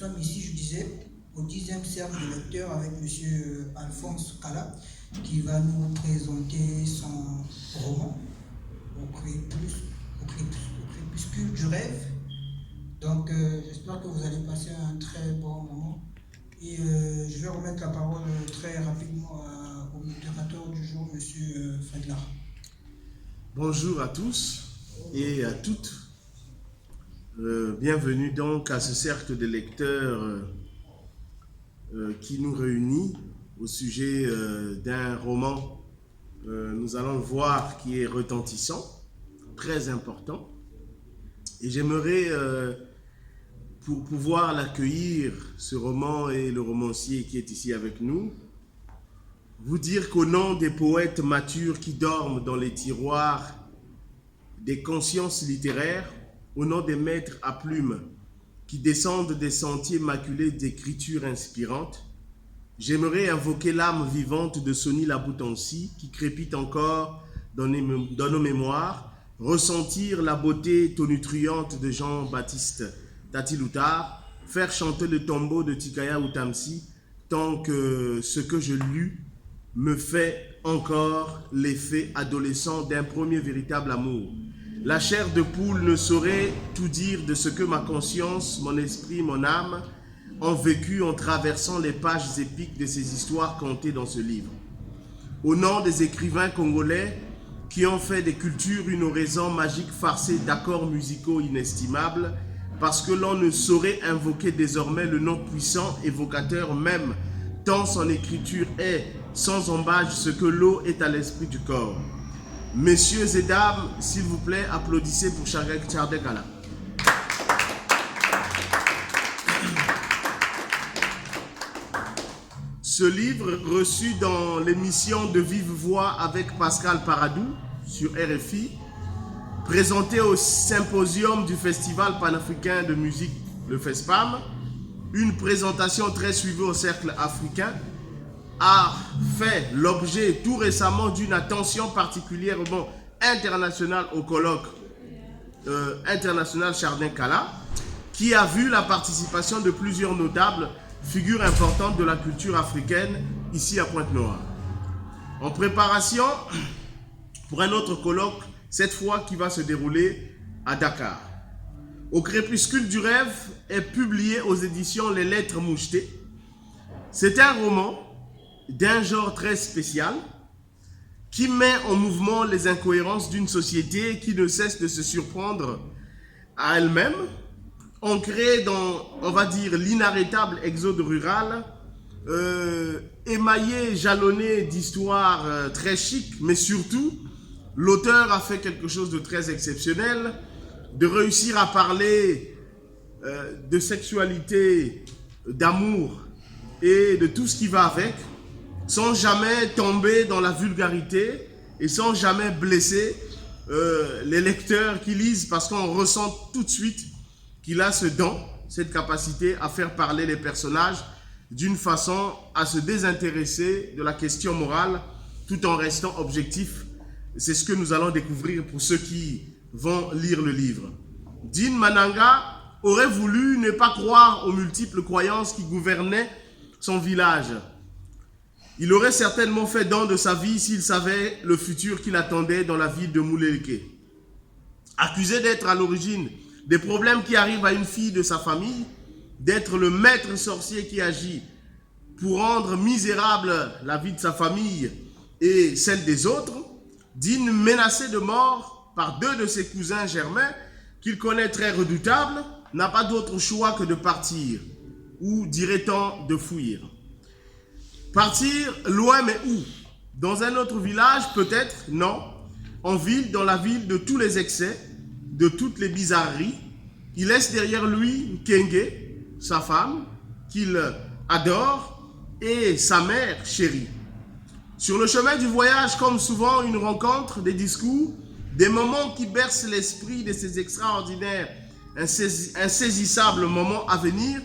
sommes ici, je disais, au 10e cercle de lecteurs avec M. Alphonse Kala, qui va nous présenter son roman, Au crépuscule du rêve. Donc, j'espère que vous allez passer un très bon moment. Et je vais remettre la parole très rapidement au modérateur du jour, M. Fadlar. Bonjour à tous et à toutes. Bienvenue donc à ce cercle de lecteurs qui nous réunit au sujet d'un roman, nous allons le voir, qui est retentissant, très important. Et j'aimerais, pour pouvoir l'accueillir, ce roman et le romancier qui est ici avec nous, vous dire qu'au nom des poètes matures qui dorment dans les tiroirs des consciences littéraires, au nom des maîtres à plumes qui descendent des sentiers maculés d'écritures inspirantes, j'aimerais invoquer l'âme vivante de Sonny Laboutansi qui crépite encore dans nos mémoires, ressentir la beauté tonitruante de Jean-Baptiste Tati-Loutard, faire chanter le tombeau de Tikaya Outamsi tant que ce que je lus me fait encore l'effet adolescent d'un premier véritable amour. La chair de poule ne saurait tout dire de ce que ma conscience, mon esprit, mon âme ont vécu en traversant les pages épiques de ces histoires contées dans ce livre. Au nom des écrivains congolais qui ont fait des cultures une oraison magique farcée d'accords musicaux inestimables, parce que l'on ne saurait invoquer désormais le nom puissant évocateur même, tant son écriture est sans embâche ce que l'eau est à l'esprit du corps. Messieurs et dames, s'il vous plaît, applaudissez pour Chardek Kala. Ce livre, reçu dans l'émission de Vive Voix avec Pascal Paradou sur RFI, présenté au symposium du Festival panafricain de musique, le FESPAM, une présentation très suivie au cercle africain, a fait l'objet tout récemment d'une attention particulièrement internationale au colloque international Chardek Kala, qui a vu la participation de plusieurs notables figures importantes de la culture africaine ici à Pointe-Noire. En préparation pour un autre colloque, cette fois qui va se dérouler à Dakar. Au crépuscule du rêve est publié aux éditions Les Lettres Mouchetées. C'est un roman d'un genre très spécial qui met en mouvement les incohérences d'une société qui ne cesse de se surprendre à elle-même, ancrée dans, on va dire, l'inarrêtable exode rural, émaillé, jalonné d'histoires très chic, mais surtout, l'auteur a fait quelque chose de très exceptionnel, de réussir à parler de sexualité, d'amour et de tout ce qui va avec, sans jamais tomber dans la vulgarité et sans jamais blesser les lecteurs qui lisent, parce qu'on ressent tout de suite qu'il a ce don, cette capacité à faire parler les personnages d'une façon à se désintéresser de la question morale tout en restant objectif. C'est ce que nous allons découvrir pour ceux qui vont lire le livre. Dean Mananga aurait voulu ne pas croire aux multiples croyances qui gouvernaient son village. Il aurait certainement fait don de sa vie s'il savait le futur qui l'attendait dans la ville de Mouleleke. Accusé d'être à l'origine des problèmes qui arrivent à une fille de sa famille, d'être le maître sorcier qui agit pour rendre misérable la vie de sa famille et celle des autres, Dean, menacé de mort par deux de ses cousins germains qu'il connaît très redoutables, n'a pas d'autre choix que de partir, ou dirait-on de fuir. Partir loin, mais où? Dans un autre village, peut-être? Non. En ville, dans la ville de tous les excès, de toutes les bizarreries. Il laisse derrière lui Kenge, sa femme, qu'il adore, et sa mère chérie. Sur le chemin du voyage, comme souvent, une rencontre, des discours, des moments qui bercent l'esprit de ces extraordinaires, insaisissables moments à venir,